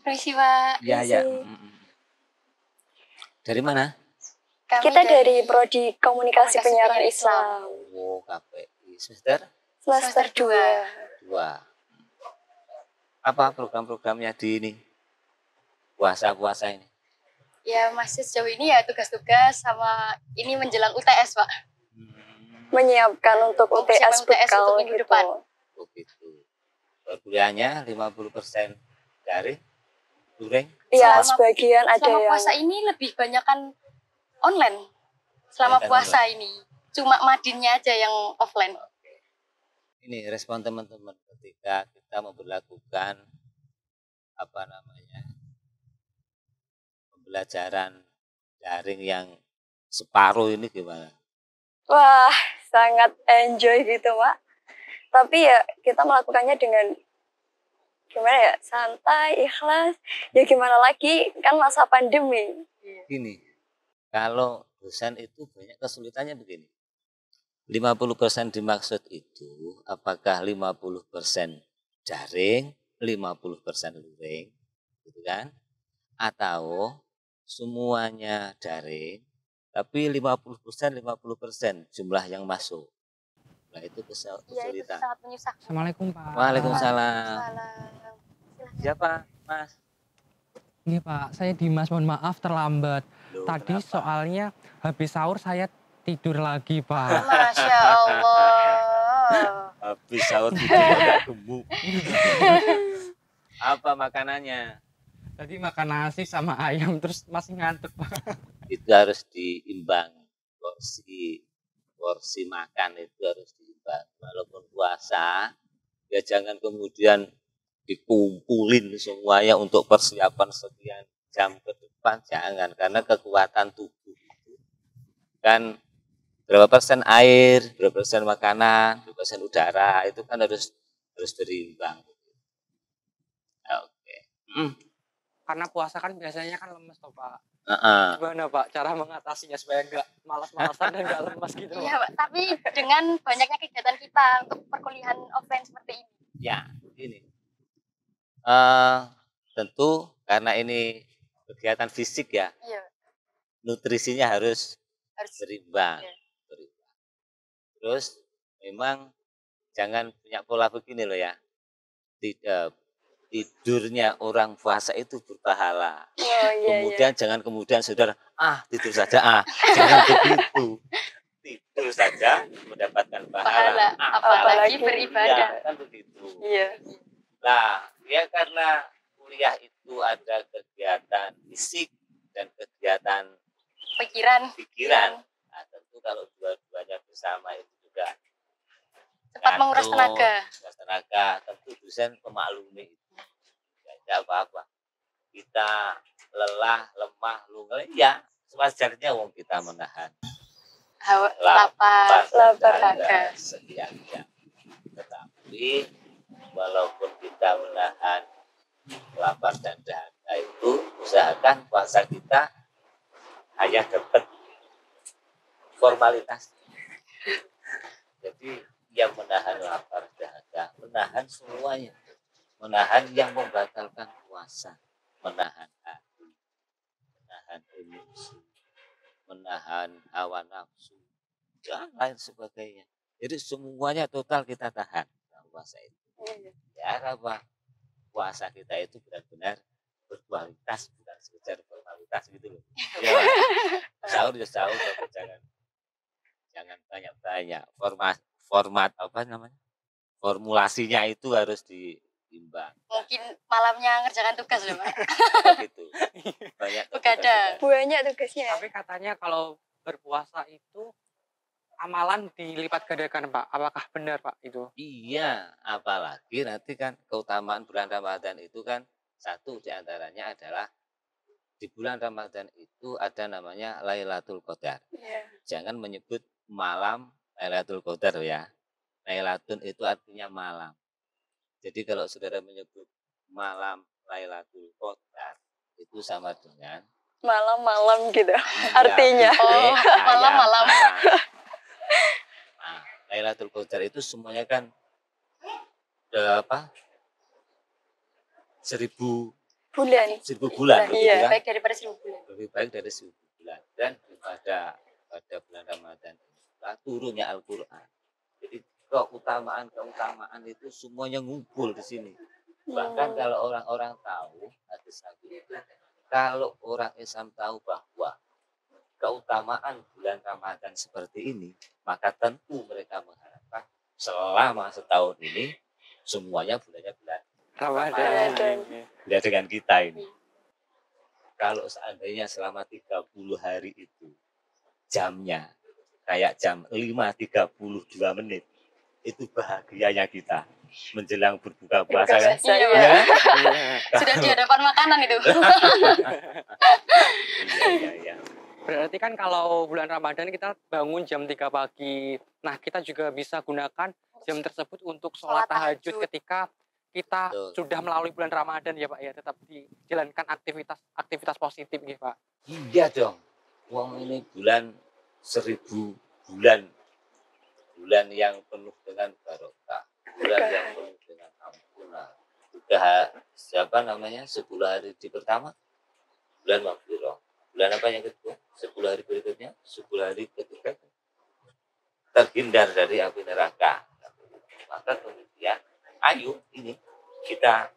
Permisi, Pak. Ya, ya. Dari mana? Kita dari Prodi Komunikasi Penyiaran Islam. Oh, KPI. Semester 2. Apa program-programnya di ini? Puasa ini? Ya, masih sejauh ini ya tugas-tugas sama ini menjelang UTS, Pak. Menyiapkan untuk UTS bekal untuk minggu depan. Oh, gitu. Kuliahnya 50% dari luring? Iya, sebagian ada selama yang... puasa ini lebih banyak kan online. Selama puasa ini. Cuma madinnya aja yang offline. Ini respon teman-teman ketika kita memberlakukan pembelajaran daring yang separuh ini gimana? Wah, sangat enjoy gitu, Pak. Tapi ya kita melakukannya dengan gimana ya, santai, ikhlas. Ya gimana lagi, kan masa pandemi. Gini, kalau dosen itu banyak kesulitannya begini. 50% dimaksud itu apakah 50% daring, 50% luring, gitu kan? Atau semuanya daring, tapi 50% jumlah yang masuk. Nah, itu kesulitan. Ya, itu sangat menyusahkan. Assalamualaikum, Pak. Waalaikumsalam. Siapa, Mas? Ini Pak, saya Dimas, mohon maaf terlambat. Tadi Kenapa? soalnya habis sahur saya tidur lagi, Pak. Masya Allah. Habis sahur tidur agak gemuk. Apa makanannya? Tadi makan nasi sama ayam, terus masih ngantuk, Pak. Itu harus diimbang. Porsi makan itu harus diimbang. Walaupun puasa, ya jangan kemudian dikumpulin semuanya untuk persiapan sekian jam ke depan. Jangan, karena kekuatan tubuh itu kan berapa persen air, berapa persen makanan, berapa persen udara, itu kan harus berimbang. Oke. Karena puasa kan biasanya kan lemes toh, Pak. Gimana, Pak, cara mengatasinya supaya nggak malas-malasan dan nggak lemes gitu? Iya, Pak. Tapi dengan banyaknya kegiatan kita untuk perkuliahan offline seperti ini. Ya, ini. Tentu karena ini kegiatan fisik ya. Iya. Nutrisinya harus berimbang. Iya. Terus memang jangan punya pola begini loh ya. Tidurnya orang puasa itu berpahala. Kemudian jangan kemudian saudara tidur saja jangan begitu. Tidur saja mendapatkan pahala. Apalagi beribadah. Ya, kan begitu. Iya. Nah, ya karena kuliah itu ada kegiatan fisik dan kegiatan pikiran. Nah, tentu kalau dua-duanya bersama itu juga cepat menguras tenaga. Tentu dosen memaklumi itu. Tidak apa-apa. Kita lelah, lemah, lunglai, ya sewajarnya wong kita menahan lapar dahaga sekian jam. Tetapi walaupun kita menahan lapar dan dahaga itu, usahakan puasa kita hanya dapat formalitas. Jadi yang menahan lapar dahaga, menahan semuanya. Menahan yang membatalkan puasa, menahan hati, menahan emosi, menahan hawa nafsu, dan lain sebagainya. Jadi semuanya total kita tahan puasa itu. Ya apa? Puasa kita itu benar-benar berkualitas, bukan sekedar formalitas gitu loh. Ya, sahur ya sahur, tapi jangan banyak-banyak. Format apa namanya? Formulasinya itu harus diimbang. Mungkin malamnya ngerjakan tugas loh, Pak. Begitu. Banyak tugasnya. Tapi katanya kalau berpuasa itu amalan dilipat gandakan, Pak. Apakah benar, Pak, itu? Iya, apalagi nanti kan keutamaan bulan Ramadan itu kan satu diantaranya adalah di bulan Ramadan itu ada namanya Lailatul Qadar. Jangan menyebut malam Lailatul Qadar ya. Lailatun itu artinya malam. Jadi kalau saudara menyebut malam Lailatul Qadar itu sama dengan malam-malam gitu. Artinya. Malam-malam. Nah, Lailatul Qadar itu semuanya kan 1000 bulan. 1000 bulan, begitu Iya. kan? Baik daripada 1000 bulan. Lebih baik dari 1000 bulan. Dan pada bulan Ramadan turunnya Al-Quran. Jadi keutamaan itu semuanya ngumpul di sini. Bahkan kalau orang-orang tahu hadis Nabi itu, kalau orang Islam tahu bahwa keutamaan bulan Ramadan seperti ini, maka tentu mereka mengharapkan selama setahun ini semuanya bulannya bulan Ramadan. ya dengan kita ini. Kalau seandainya selama 30 hari itu jamnya kayak jam 5.32 menit, itu bahagianya kita menjelang berbuka puasa kan? Iya, Pak. Ya? Sudah di hadapan makanan itu. Iya. Berarti kan kalau bulan Ramadan kita bangun jam 3 pagi. Nah, kita juga bisa gunakan jam tersebut untuk sholat Sholat tahajud. tahajud ketika kita Betul. sudah melalui bulan Ramadan ya Pak ya. Tetap dijalankan aktivitas positif gitu Pak. Iya dong. Wong ini bulan 1000 bulan. Bulan yang penuh dengan barokah. Bulan yang penuh dengan ampunan. Sudah siapa namanya? 10 hari di pertama bulan Maghfirah. Bulan apa yang kedua? 10 hari berikutnya, 10 hari ketiga terhindar dari api neraka. Maka kemudian, ayo ini kita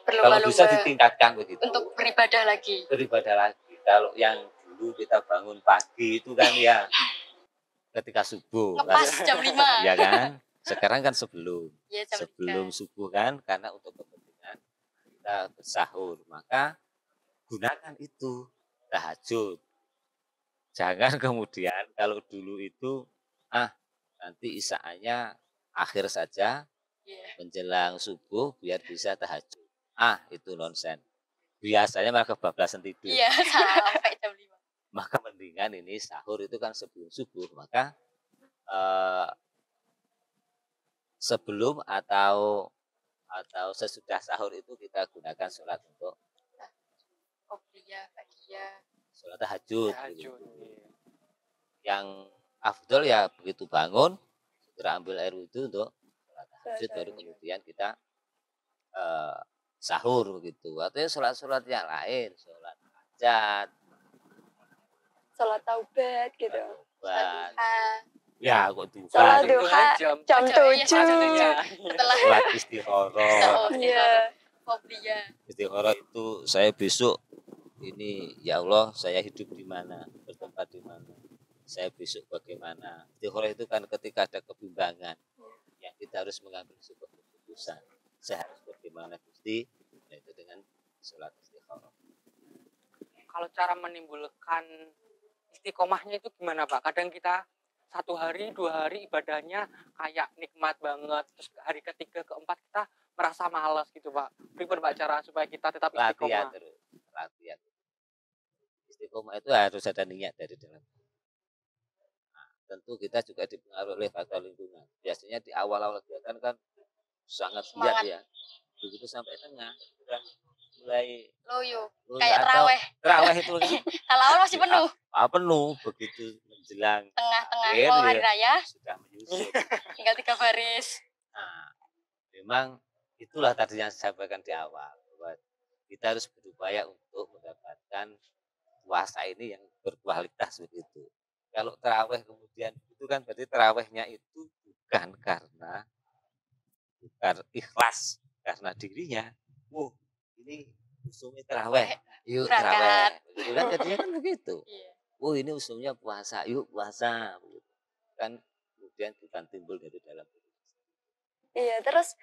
kalau bisa Berlomba-lomba ditingkatkan begitu. untuk beribadah lagi. Beribadah lagi. Kalau yang dulu kita bangun pagi itu kan ya ketika subuh. Ngepas jam 5. Ya kan? Sekarang kan sebelum Iya, jam 3. subuh kan, karena untuk kepentingan kita bersahur, maka gunakan itu tahajud. Jangan kemudian kalau dulu itu nanti isaannya akhir saja Iya. menjelang subuh biar bisa tahajud. Itu nonsen. Biasanya malah kebablasan tidur. Iya, sampai jam 5. Maka mendingan ini sahur itu kan sebelum subuh, maka sebelum atau sesudah sahur itu kita gunakan sholat untuk Qobliyah, Ba'diyah. sholat tahajud. Tahajud. Gitu. Yang afdol ya begitu bangun segera ambil air wudhu untuk sholat tahajud, baru kemudian kita sahur begitu. Atau sholat-sholat yang lain, sholat hajat, Sholat taubat gitu. sholat Duha. ya kok duha, Sholat gitu. duha jam Jam 7. tujuh. Setelah Sholat istikharah. oh, Iya. Qobliyah. Istikharah itu saya besok ini, ya Allah, saya hidup di mana, bertempat di mana, saya besok bagaimana. Istikharah itu kan ketika ada kebimbangan yang kita harus mengambil sebuah keputusan, saya harus bagaimana Gusti, yaitu dengan sholat istikharah. Kalau cara menimbulkan istiqomahnya itu gimana Pak? Kadang kita 1 hari, 2 hari ibadahnya kayak nikmat banget. Terus hari ketiga, keempat kita merasa malas gitu Pak. Bagaimana Pak cara supaya kita tetap Latihan istiqomah? terus, latihan. Istiqomah itu harus ada niat dari dalam. Tentu kita juga dipengaruhi oleh faktor lingkungan. Biasanya di awal-awal kegiatan kan sangat giat Semangat. ya. Begitu sampai tengah, sudah mulai Loyo. loyo Kayak atau terawih. terawih itu kan Kalau awal masih penuh. penuh, begitu menjelang Tengah-tengah akhir mau ya, hari raya sudah menyusut. tinggal 3 baris. Nah, memang itulah tadi yang saya sampaikan di awal, bahwa kita harus berupaya untuk mendapatkan puasa ini yang berkualitas begitu. Kalau terawih kemudian itu kan berarti terawihnya itu bukan ikhlas karena dirinya. Ini usumnya terawih, yuk Berangkat. terawih. Begitu kan jadinya kan begitu. Iya. Ini usumnya puasa, yuk puasa. Begitu. Kan kemudian bukan timbul dari dalam diri. Iya, terus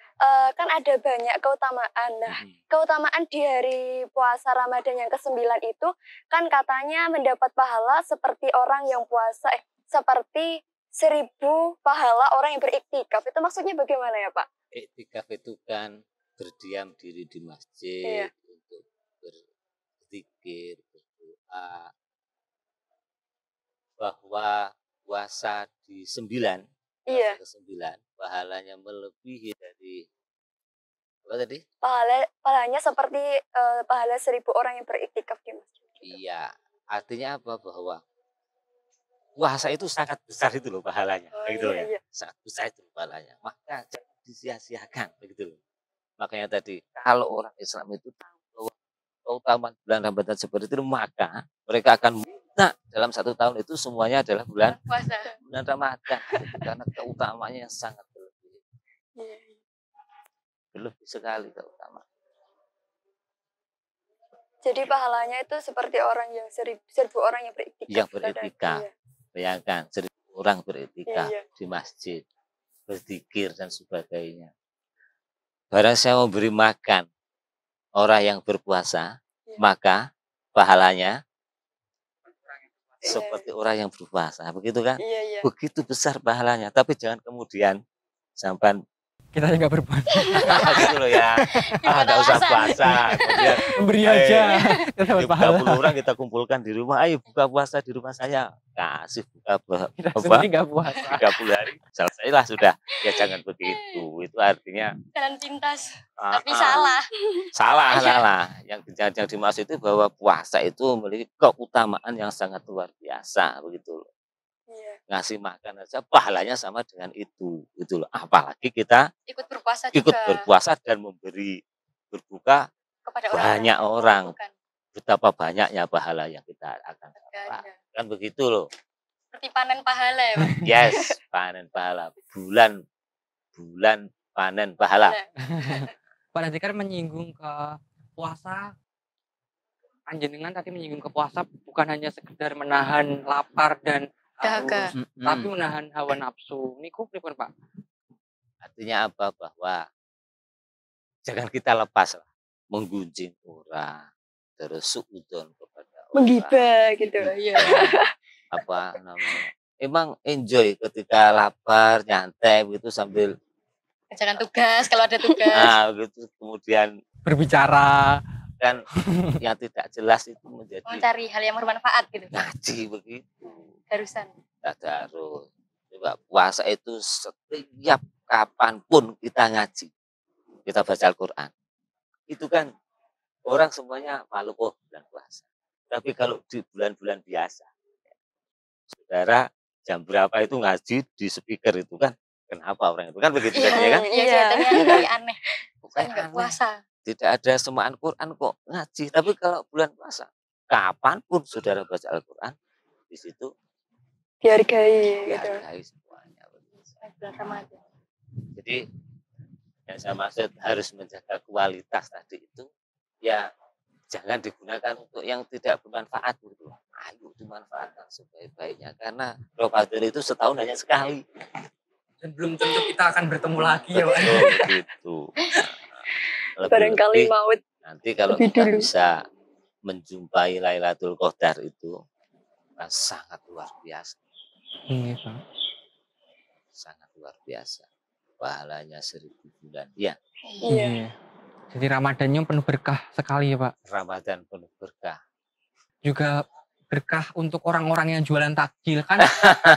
kan ada banyak keutamaan. Nah, keutamaan di hari puasa Ramadan yang ke-9 itu kan katanya mendapat pahala seperti orang yang puasa, seperti 1000 pahala orang yang beriktikaf. Itu maksudnya bagaimana ya Pak? Iktikaf itu kan berdiam diri di masjid untuk berzikir, berdoa, bahwa puasa di 9 Iya. ke-9 pahalanya melebihi dari apa tadi? Pahalanya seperti pahala 1000 orang yang beriktikaf di masjid. Iya, artinya apa? Bahwa puasa itu sangat besar itu loh pahalanya, begitu ya. Iya. Sangat besar itu pahalanya. Maka jangan disia-siakan begitu loh. Makanya tadi kalau orang Islam itu tahu keutamaan bulan Ramadan seperti itu, maka mereka akan minta dalam 1 tahun itu semuanya adalah bulan Puasa. Ramadan, karena keutamaannya yang sangat berlebih. Berlebih sekali keutamaan. Jadi pahalanya itu seperti orang yang 1000 orang yang beriktikaf. Yang beriktikaf. Bayangkan 1000 orang beriktikaf di masjid, berzikir dan sebagainya. Barang saya memberi makan orang yang berpuasa, maka pahalanya seperti orang yang berpuasa, begitu kan? Begitu besar pahalanya. Tapi jangan kemudian sampai Kita nggak berpuasa. gitu loh ya. Nggak usah puasa. Kemudian Memberi aja. Kita dapat pahala. 30 orang kita kumpulkan di rumah. Ayo buka puasa di rumah saya. Kasih buka Kita apa? sendiri nggak puasa. 30 hari. Selesailah sudah. Ya jangan begitu. Itu artinya Jalan pintas. Tapi salah. Salah. Yang dimaksud itu bahwa puasa itu memiliki keutamaan yang sangat luar biasa, begitu loh. Ngasih makan aja pahalanya sama dengan itu, gitu loh. Apalagi kita Ikut berpuasa ikut juga. berpuasa dan memberi berbuka Kepada banyak orang. Bukan. Betapa banyaknya pahala yang kita akan dapat. Kan begitu loh. Seperti panen pahala ya, Pak. Yes, panen pahala. Bulan panen pahala. Pak tadi kan menyinggung ke puasa. Panjenengan tadi menyinggung ke puasa bukan hanya sekedar menahan lapar dan Dahaga. tapi menahan hawa nafsu. Niku pripun, Pak? Artinya apa? Bahwa jangan kita lepas lah menggunjing orang, terus suudzon kepada orang. Menggibah gitu. Iya. Apa namanya? Emang enjoy ketika lapar, nyantai gitu sambil Jangan tugas kalau ada tugas. gitu. Kemudian Berbicara. kan yang tidak jelas itu menjadi Mencari hal yang bermanfaat gitu. ngaji begitu. Harusan. Tadarus. Coba puasa itu setiap kapanpun kita ngaji, kita baca Al-Quran. Itu kan orang semuanya malu bulan puasa. Tapi kalau di bulan-bulan biasa, saudara jam berapa itu ngaji di speaker itu kan, kenapa orang itu kan begitu kan? Iya, kelihatannya aneh. Bukan Saya nggak aneh. puasa. Tidak ada semaan Quran kok ngaji. Tapi kalau bulan puasa, kapanpun saudara baca Al-Quran, di situ Dihargai gitu. dihargai semuanya. Bulan Ramadan. Jadi yang saya maksud harus menjaga kualitas tadi itu, ya jangan digunakan untuk yang tidak bermanfaat gitu. Ayo dimanfaatkan sebaik-baiknya karena Ramadan itu setahun hanya sekali. Dan belum tentu kita akan bertemu lagi ya, Pak. Begitu. Barangkali maut nanti kalau lebih kita dulu. bisa menjumpai Lailatul Qadar itu kan sangat luar biasa, Iya, Pak. sangat luar biasa. Pahalanya 1000 bulan. Ya, Iya. Jadi Ramadannya penuh berkah sekali ya, Pak. Ramadan penuh berkah. Juga berkah untuk orang-orang yang jualan takjil kan.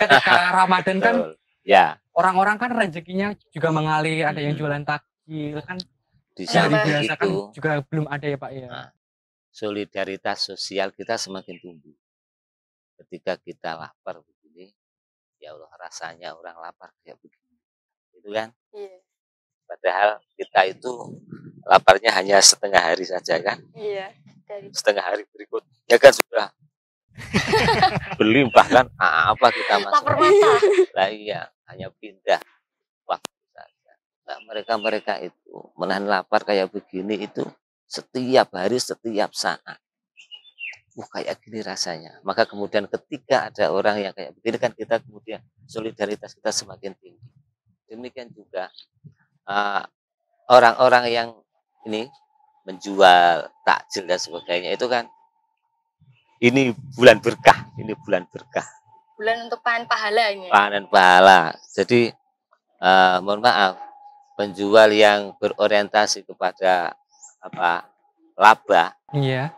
Ketika Ramadan kan Betul. Ya, orang-orang kan rezekinya juga mengalir, ada yang jualan takjil kan. di Hari samping biasa kan itu juga belum ada ya, Pak ya. Nah, solidaritas sosial kita semakin tumbuh. Ketika kita lapar begini, ya Allah rasanya orang lapar kayak begini. Itu kan? Iya. Padahal kita itu laparnya hanya setengah hari saja kan? Iya. Dari Setengah hari berikutnya kan sudah berlimpah kan? Apa kita lapar masuk? mata. Lah iya, hanya pindah waktu saja. Nah, mereka itu menahan lapar kayak begini itu setiap hari, setiap saat. Kayak gini rasanya. Maka kemudian ketika ada orang yang kayak begini kan kita kemudian solidaritas kita semakin tinggi. Demikian juga orang-orang yang ini menjual takjil dan sebagainya itu kan ini bulan berkah, Bulan untuk panen pahala ini. panen pahala. Jadi mohon maaf, penjual yang berorientasi kepada laba Iya.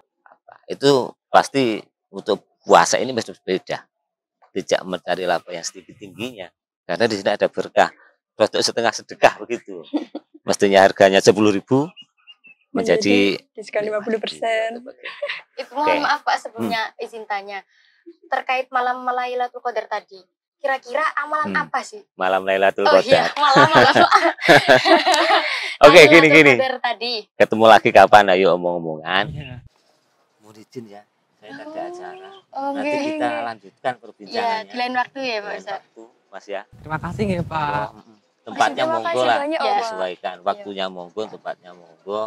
itu pasti untuk puasa ini mesti berbeda. Tidak mencari laba yang sedikit tingginya karena di sini ada berkah. Produk setengah sedekah begitu. Mestinya harganya 10.000 menjadi diskon 50%. Ibu mohon maaf Pak sebelumnya izin tanya. Terkait malam Lailatul Qadar tadi. Kira-kira amalan apa sih? malam Lailatul Oh iya, Qadar. malam. Oke, Lailatul gini. Qadar tadi. Ketemu lagi kapan? Ayo omong-omongan. Iya. mohon izin ya, saya ada acara. Oke. Nanti kita lanjutkan Ya, perbincangannya. di lain waktu ya Pak Lain Ustadz. waktu, Mas ya. Terima kasih nggih Pak. Tempatnya Terima monggo kasih lah, banyak, Ya. Pak. disesuaikan. Waktunya monggo, tempatnya monggo.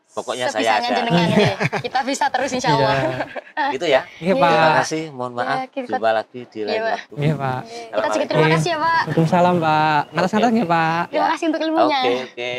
Pokoknya Sebisanya saya ada. jenengan ya. Kita bisa terus insya Allah. Iya. Gitu ya. Nggih Iya, Pak. Terima kasih, mohon Ya, maaf. kita- Jumpa lagi di lain Pak. waktu. Nggih Pak. Kita juga terima kasih ya Pak. Waalaikumsalam Pak. Ngatas-ngatas nggih Pak. Terima kasih untuk ilmunya. Oke, oke.